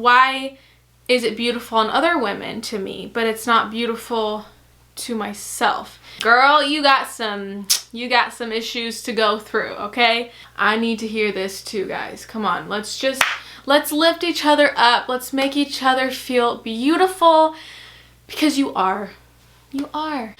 why is it beautiful on other women to me, but it's not beautiful to myself? Girl, you got some issues to go through, okay? I need to hear this too, guys. Come on, let's lift each other up. Let's make each other feel beautiful, because you are. You are.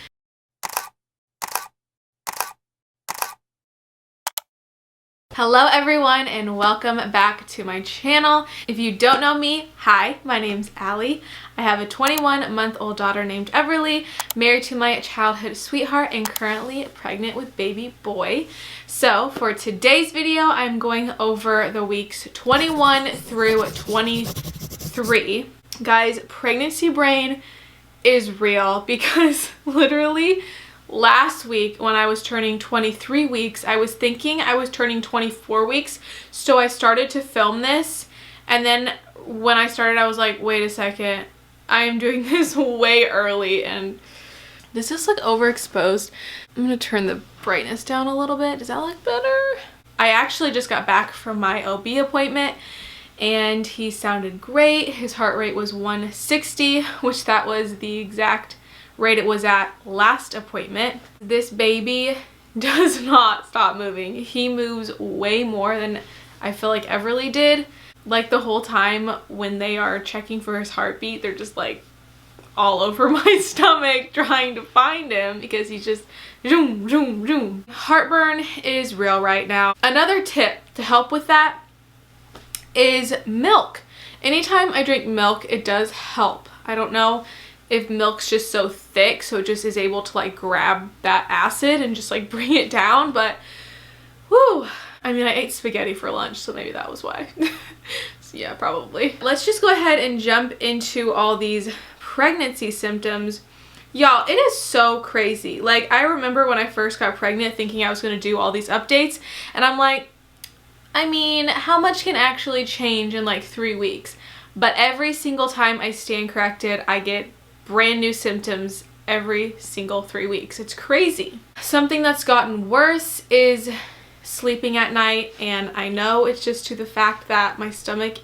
Hello everyone, and welcome back to my channel. If you don't know me, hi, my name's Allie. I have a 21-month-old daughter named Everly, married to my childhood sweetheart, and currently pregnant with baby boy. So for today's video, I'm going over the weeks 21 through 23. Guys, pregnancy brain is real, because literally last week when I was turning 23 weeks, I was thinking I was turning 24 weeks. So I started to film this, and then when I started, I was like, wait a second, I am doing this way early, and this is like overexposed. I'm gonna turn the brightness down a little bit. Does that look better? I actually just got back from my OB appointment, and he sounded great. His heart rate was 160, which that was the exact rate it was at last appointment. This baby does not stop moving. He moves way more than I feel like Everly did. Like the whole time when they are checking for his heartbeat, they're just like all over my stomach trying to find him, because he's just zoom, zoom, zoom. Heartburn is real right now. Another tip to help with that is milk. Anytime I drink milk, it does help. I don't know if milk's just so thick, so it just is able to like grab that acid and just like bring it down, but whoo. I mean, I ate spaghetti for lunch, so maybe that was why. So yeah, probably. Let's just go ahead and jump into all these pregnancy symptoms. Y'all, it is so crazy. Like, I remember when I first got pregnant thinking I was gonna do all these updates, and I'm like, I mean, how much can actually change in like 3 weeks? But every single time I stand corrected, I get brand new symptoms every single 3 weeks. It's crazy. Something that's gotten worse is sleeping at night, and I know it's just to the fact that my stomach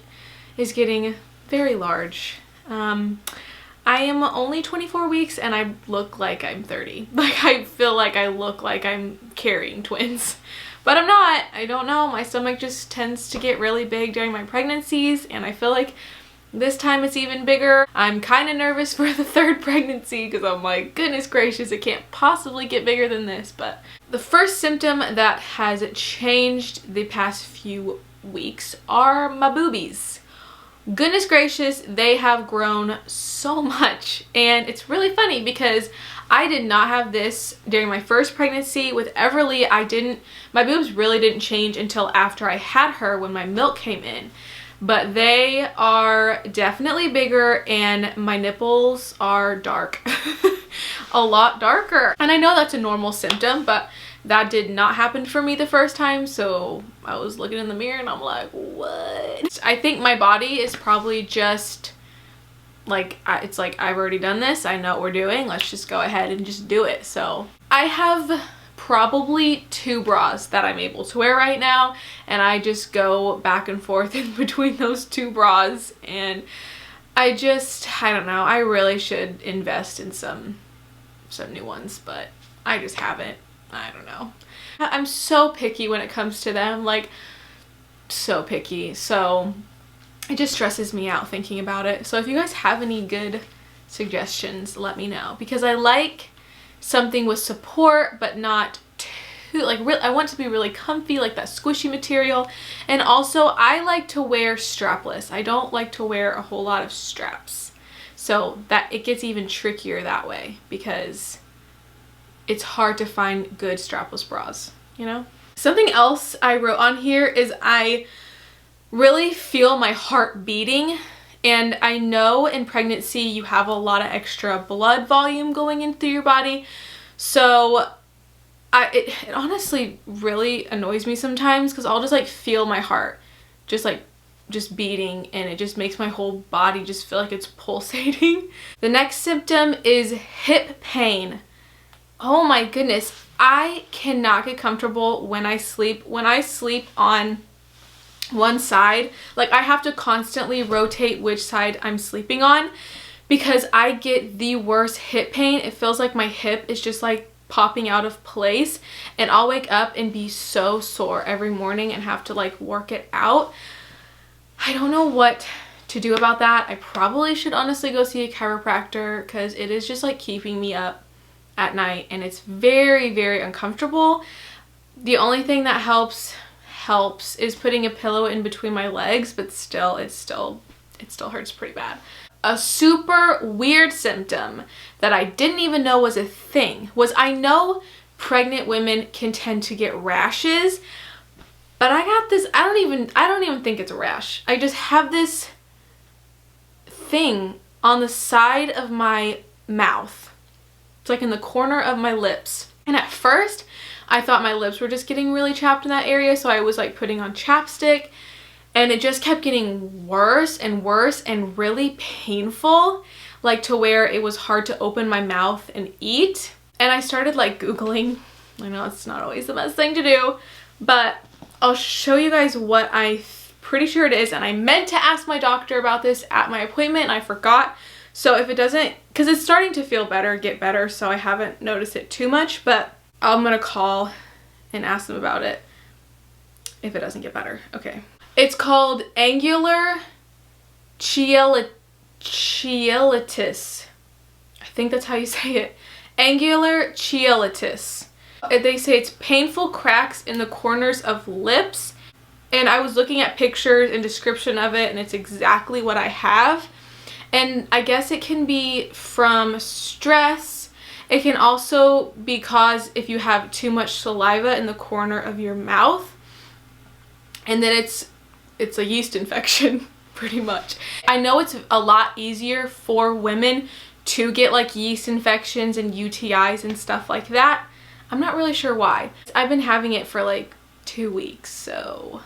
is getting very large. I am only 24 weeks and I look like I'm 30. Like, I feel like I look like I'm carrying twins. But I'm not. I don't know. My stomach just tends to get really big during my pregnancies, and I feel like this time it's even bigger. I'm kind of nervous for the third pregnancy, because I'm like, goodness gracious, it can't possibly get bigger than this. But the first symptom that has changed the past few weeks are my boobies. Goodness gracious, they have grown so much, and it's really funny because I did not have this during my first pregnancy. With Everly, my boobs really didn't change until after I had her, when my milk came in. But they are definitely bigger, and my nipples are dark. A lot darker. And I know that's a normal symptom, but that did not happen for me the first time, so I was looking in the mirror and I'm like, what? I think my body is probably just like, it's like, I've already done this, I know what we're doing, let's just go ahead and just do it. So I have probably 2 bras that I'm able to wear right now, and I just go back and forth in between those 2 bras, and I don't know, I really should invest in some new ones, but I just haven't. I don't know. I'm so picky when it comes to them, like so picky, so it just stresses me out thinking about it. So if you guys have any good suggestions, let me know, because I like something with support but not too like I want to be really comfy, like that squishy material. And also I like to wear strapless. I don't like to wear a whole lot of straps, so that it gets even trickier that way, because it's hard to find good strapless bras, you know? Something else I wrote on here is I really feel my heart beating, and I know in pregnancy you have a lot of extra blood volume going into your body, so it honestly really annoys me sometimes, because I'll just like feel my heart just beating, and it just makes my whole body just feel like it's pulsating. The next symptom is hip pain. Oh my goodness, I cannot get comfortable when I sleep. When I sleep on one side. Like, I have to constantly rotate which side I'm sleeping on because I get the worst hip pain. It feels like my hip is just like popping out of place, and I'll wake up and be so sore every morning and have to like work it out. I don't know what to do about that. I probably should honestly go see a chiropractor because it is just like keeping me up at night, and it's very, very uncomfortable. The only thing that helps is putting a pillow in between my legs, but still, it still hurts pretty bad. A super weird symptom that I didn't even know was a thing was, I know pregnant women can tend to get rashes, but I got this, I don't even think it's a rash. I just have this thing on the side of my mouth. It's like in the corner of my lips. And at first, I thought my lips were just getting really chapped in that area, so I was like putting on chapstick, and it just kept getting worse and worse and really painful, like to where it was hard to open my mouth and eat. And I started like Googling. I know it's not always the best thing to do, but I'll show you guys what I'm pretty sure it is. And I meant to ask my doctor about this at my appointment and I forgot. So if it doesn't, because it's starting to feel better, get better, so I haven't noticed it too much, but I'm gonna call and ask them about it if it doesn't get better. Okay. It's called angular cheilitis. I think that's how you say it. Angular cheilitis. They say it's painful cracks in the corners of lips. And I was looking at pictures and description of it, and it's exactly what I have. And I guess it can be from stress. It can also be caused if you have too much saliva in the corner of your mouth. And then it's a yeast infection, pretty much. I know it's a lot easier for women to get like yeast infections and UTIs and stuff like that. I'm not really sure why. I've been having it for like 2 weeks, so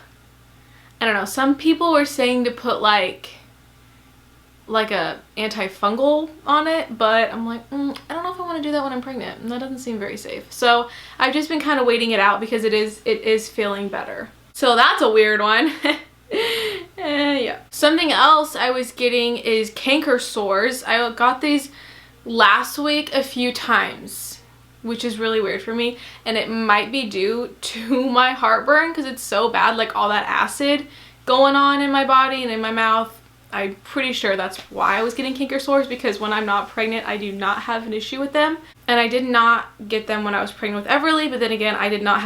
I don't know. Some people were saying to put like a antifungal on it, but I'm like, I don't know if I want to do that when I'm pregnant, and that doesn't seem very safe. So I've just been kind of waiting it out because it is feeling better. So that's a weird one. Yeah. Something else I was getting is canker sores. I got these last week a few times, which is really weird for me, and it might be due to my heartburn because it's so bad, like all that acid going on in my body and in my mouth. I'm pretty sure that's why I was getting canker sores, because when I'm not pregnant, I do not have an issue with them. And I did not get them when I was pregnant with Everly, but then again, I did not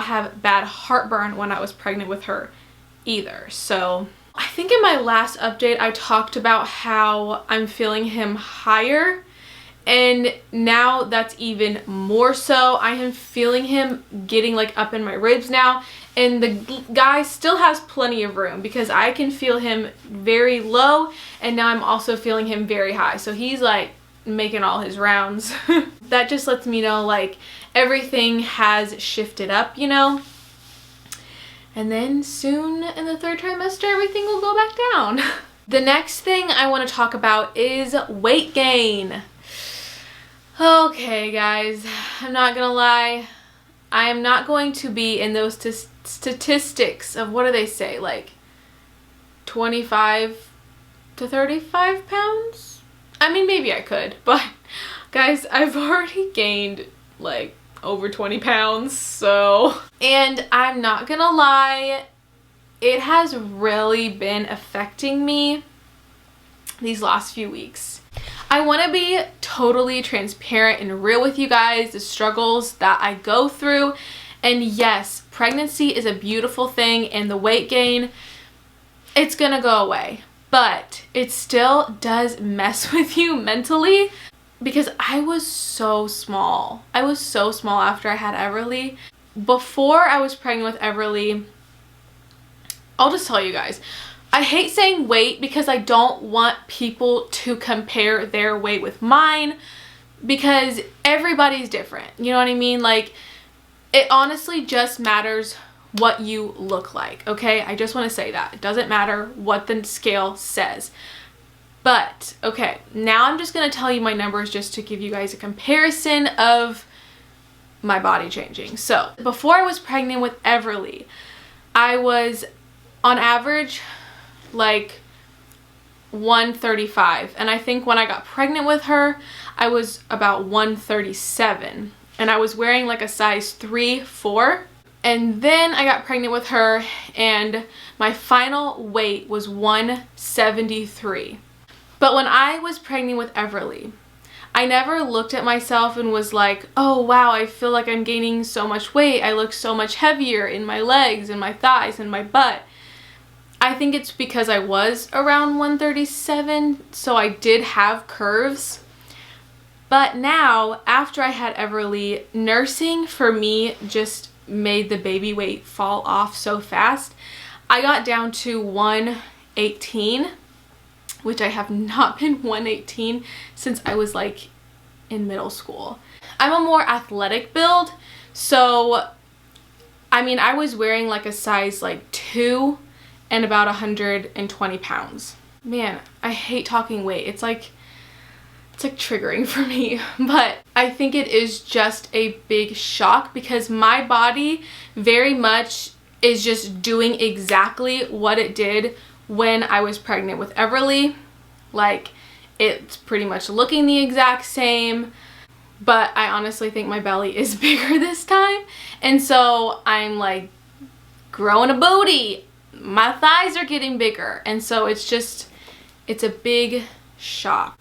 have bad heartburn when I was pregnant with her either. So I think in my last update, I talked about how I'm feeling him higher, and now that's even more so. I am feeling him getting like up in my ribs now, and the guy still has plenty of room because I can feel him very low, and now I'm also feeling him very high. So he's like making all his rounds. That just lets me know like everything has shifted up, you know? And then soon in the 3rd trimester, everything will go back down. The next thing I want to talk about is weight gain. Okay, guys, I'm not gonna lie. I am not going to be in those statistics of, what do they say, like 25 to 35 pounds? I mean, maybe I could, but guys, I've already gained like over 20 pounds, so. And I'm not gonna lie, it has really been affecting me these last few weeks. I want to be totally transparent and real with you guys, the struggles that I go through. And yes, pregnancy is a beautiful thing, and the weight gain, it's gonna go away. But it still does mess with you mentally, because I was so small. I was so small after I had Everly. Before I was pregnant with Everly, I'll just tell you guys, I hate saying weight because I don't want people to compare their weight with mine, because everybody's different. You know what I mean? Like, it honestly just matters what you look like, okay? I just want to say that. It doesn't matter what the scale says. But, okay, now I'm just going to tell you my numbers just to give you guys a comparison of my body changing. So, before I was pregnant with Everly, I was on average like 135, and I think when I got pregnant with her I was about 137, and I was wearing like a size 3, 4. And then I got pregnant with her and my final weight was 173. But when I was pregnant with Everly, I never looked at myself and was like, oh wow, I feel like I'm gaining so much weight. I look so much heavier in my legs and my thighs and my butt. I think it's because I was around 137, so I did have curves. But now, after I had Everly, nursing for me just made the baby weight fall off so fast. I got down to 118, which I have not been 118 since I was like in middle school. I'm a more athletic build, so I mean, I was wearing like a size like 2 and about 120 pounds. Man, I hate talking weight. It's like triggering for me, but I think it is just a big shock because my body very much is just doing exactly what it did when I was pregnant with Everly. Like, it's pretty much looking the exact same, but I honestly think my belly is bigger this time, and so I'm like growing a booty. My thighs are getting bigger, and so it's a big shock.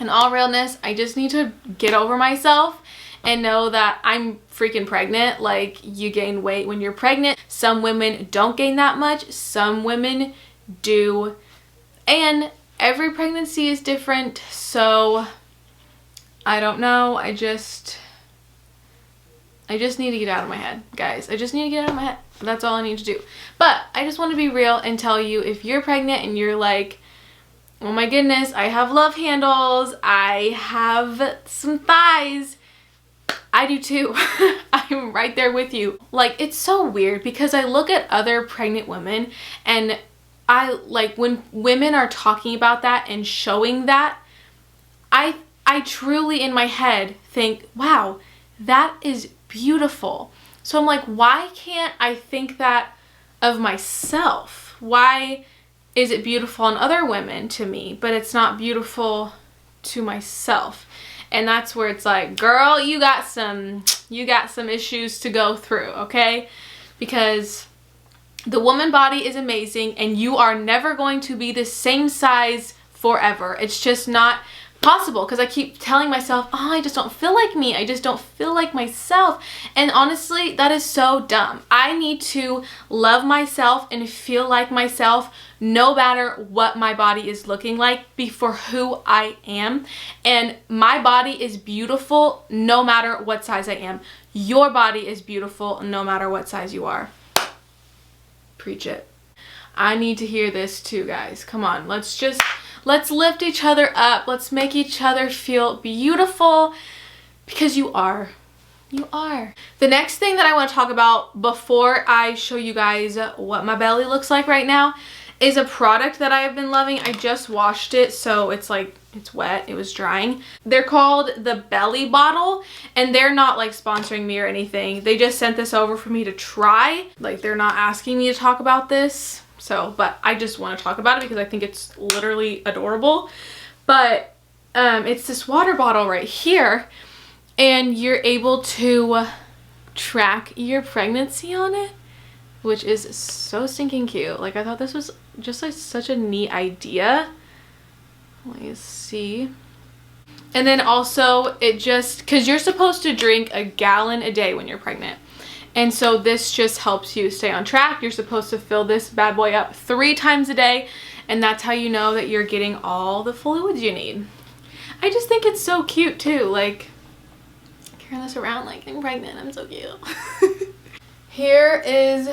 In all realness, I just need to get over myself and know that I'm freaking pregnant. Like, you gain weight when you're pregnant. Some women don't gain that much, some women do, and every pregnancy is different, so I don't know. I just need to get out of my head, guys. I just need to get out of my head. That's all I need to do. But I just want to be real and tell you, if you're pregnant and you're like, oh my goodness, I have love handles, I have some thighs, I do too. I'm right there with you. Like, it's so weird because I look at other pregnant women and I like when women are talking about that and showing that, I truly in my head think, wow, that is beautiful. So I'm like, why can't I think that of myself? Why is it beautiful on other women to me, but it's not beautiful to myself? And that's where it's like, girl, you got some issues to go through, okay? Because the woman body is amazing and you are never going to be the same size forever. It's just not possible, because I keep telling myself, oh, I just don't feel like me. I just don't feel like myself. And honestly, that is so dumb. I need to love myself and feel like myself no matter what my body is looking like, be for who I am. And my body is beautiful no matter what size I am. Your body is beautiful no matter what size you are. Preach it. I need to hear this too, guys. Come on, let's lift each other up. Let's make each other feel beautiful, because you are. You are. The next thing that I want to talk about before I show you guys what my belly looks like right now is a product that I have been loving. I just washed it, so it's like, it's wet. It was drying. They're called the Belly Bottle, and they're not like sponsoring me or anything. They just sent this over for me to try. Like, they're not asking me to talk about this. So, but I just want to talk about it because I think it's literally adorable. But it's this water bottle right here, and you're able to track your pregnancy on it, which is so stinking cute. Like, I thought this was just like such a neat idea. Let me see. And then also it just, because you're supposed to drink a gallon a day when you're pregnant. And so this just helps you stay on track. You're supposed to fill this bad boy up 3 times a day, and that's how you know that you're getting all the fluids you need. I just think it's so cute too, like carrying this around like I'm pregnant. I'm so cute. Here is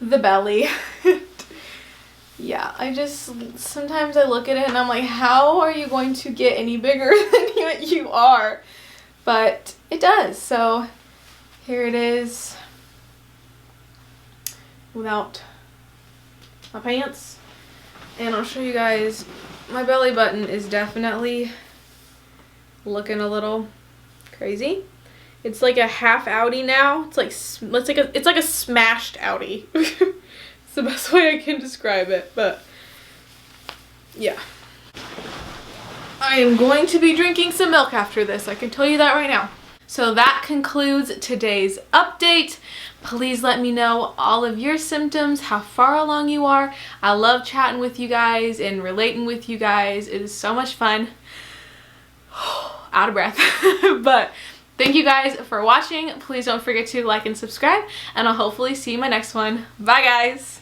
the belly. Yeah, sometimes I look at it and I'm like, how are you going to get any bigger than you are? But it does. So here it is without my pants. And I'll show you guys, my belly button is definitely looking a little crazy. It's like a half outie now. It's like a smashed outie. It's the best way I can describe it, but yeah. I am going to be drinking some milk after this. I can tell you that right now. So that concludes today's update. Please let me know all of your symptoms, how far along you are. I love chatting with you guys and relating with you guys. It is so much fun. Out of breath. But thank you guys for watching. Please don't forget to like and subscribe, and I'll hopefully see you in my next one. Bye guys.